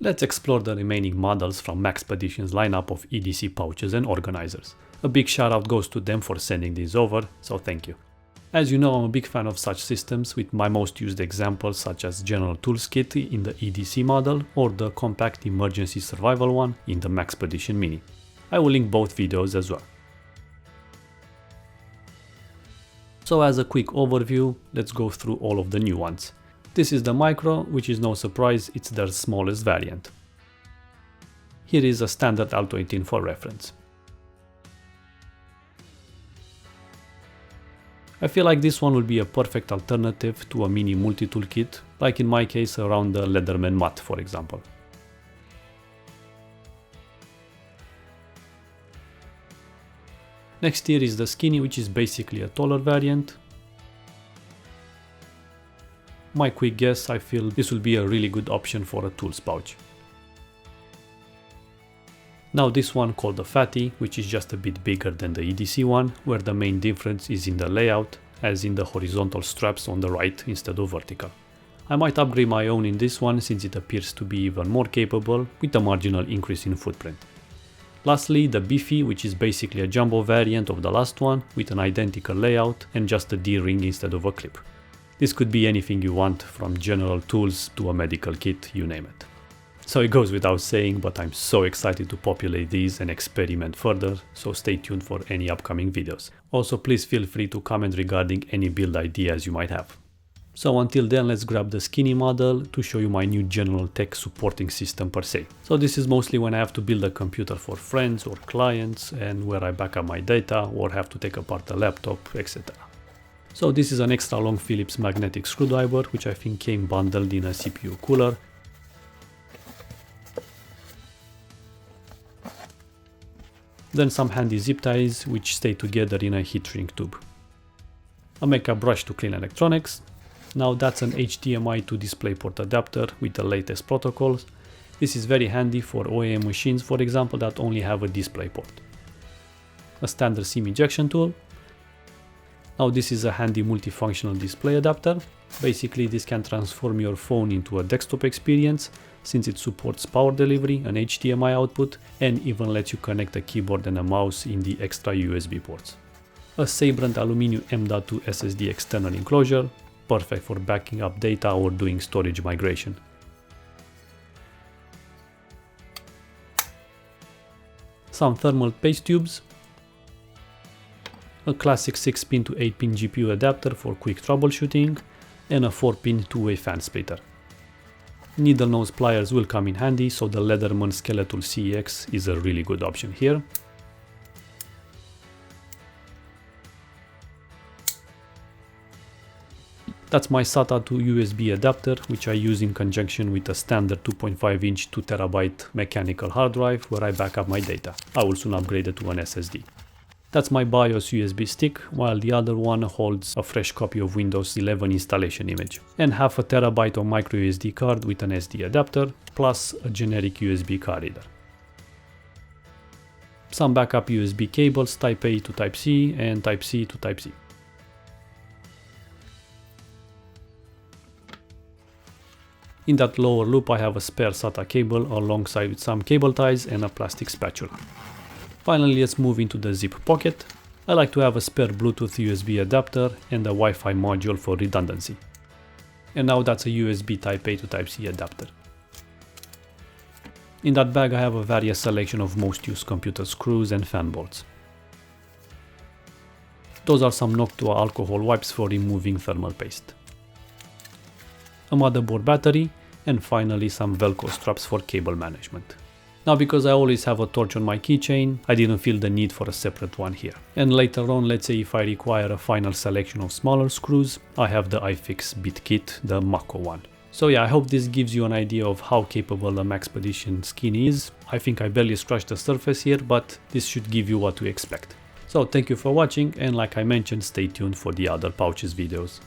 Let's explore the remaining models from Maxpedition's lineup of EDC pouches and organizers. A big shout out goes to them for sending these over, so thank you. As you know, I'm a big fan of such systems, with my most used examples such as General Tools Kit in the EDC model or the Compact Emergency Survival one in the Maxpedition Mini. I will link both videos as well. So as a quick overview, let's go through all of the new ones. This is the Micro, which is no surprise, it's their smallest variant. Here is a standard Alto 18 for reference. I feel like this one will be a perfect alternative to a mini multi-tool kit, like in my case around the Leatherman mat, for example. Next here is the Skinny, which is basically a taller variant. My quick guess, I feel this will be a really good option for a tools pouch. Now this one called the Fatty, which is just a bit bigger than the EDC one, where the main difference is in the layout, as in the horizontal straps on the right instead of vertical. I might upgrade my own in this one since it appears to be even more capable, with a marginal increase in footprint. Lastly, the Beefy, which is basically a jumbo variant of the last one, with an identical layout and just a D-ring instead of a clip. This could be anything you want, from general tools to a medical kit, you name it. So it goes without saying, but I'm so excited to populate these and experiment further, so stay tuned for any upcoming videos. Also, please feel free to comment regarding any build ideas you might have. So until then, let's grab the Skinny model to show you my new general tech supporting system per se. So this is mostly when I have to build a computer for friends or clients, and where I back up my data or have to take apart a laptop, etc. So this is an extra long Phillips magnetic screwdriver, which I think came bundled in a CPU cooler. Then some handy zip ties, which stay together in a heat shrink tube. A makeup brush to clean electronics. Now that's an HDMI to DisplayPort adapter with the latest protocols. This is very handy for OEM machines, for example, that only have a DisplayPort. A standard SIM ejection tool. Now this is a handy multifunctional display adapter. Basically this can transform your phone into a desktop experience, since it supports power delivery, an HDMI output, and even lets you connect a keyboard and a mouse in the extra USB ports. A Sabrent Aluminium M.2 SSD external enclosure, perfect for backing up data or doing storage migration. Some thermal paste tubes. A classic 6-pin to 8-pin GPU adapter for quick troubleshooting, and a 4-pin two-way fan splitter. Needle nose pliers will come in handy, so the Leatherman Skeletal CEX is a really good option here. That's my SATA to USB adapter, which I use in conjunction with a standard 2.5-inch 2TB mechanical hard drive where I back up my data. I will soon upgrade it to an SSD. That's my BIOS USB stick, while the other one holds a fresh copy of Windows 11 installation image, and half a terabyte of micro SD card with an SD adapter, plus a generic USB card reader. Some backup USB cables, Type A to Type C and Type C to Type C. In that lower loop I have a spare SATA cable alongside with some cable ties and a plastic spatula. Finally, let's move into the zip pocket. I like to have a spare Bluetooth USB adapter and a Wi-Fi module for redundancy. And now that's a USB Type A to Type C adapter. In that bag I have a various selection of most used computer screws and fan bolts. Those are some Noctua alcohol wipes for removing thermal paste. A motherboard battery, and finally some Velcro straps for cable management. Now, because I always have a torch on my keychain, I didn't feel the need for a separate one here. And later on, let's say if I require a final selection of smaller screws, I have the iFix bit kit, the Mako one. So yeah, I hope this gives you an idea of how capable the Maxpedition Skinny is. I think I barely scratched the surface here, but this should give you what to expect. So thank you for watching, and like I mentioned, stay tuned for the other pouches videos.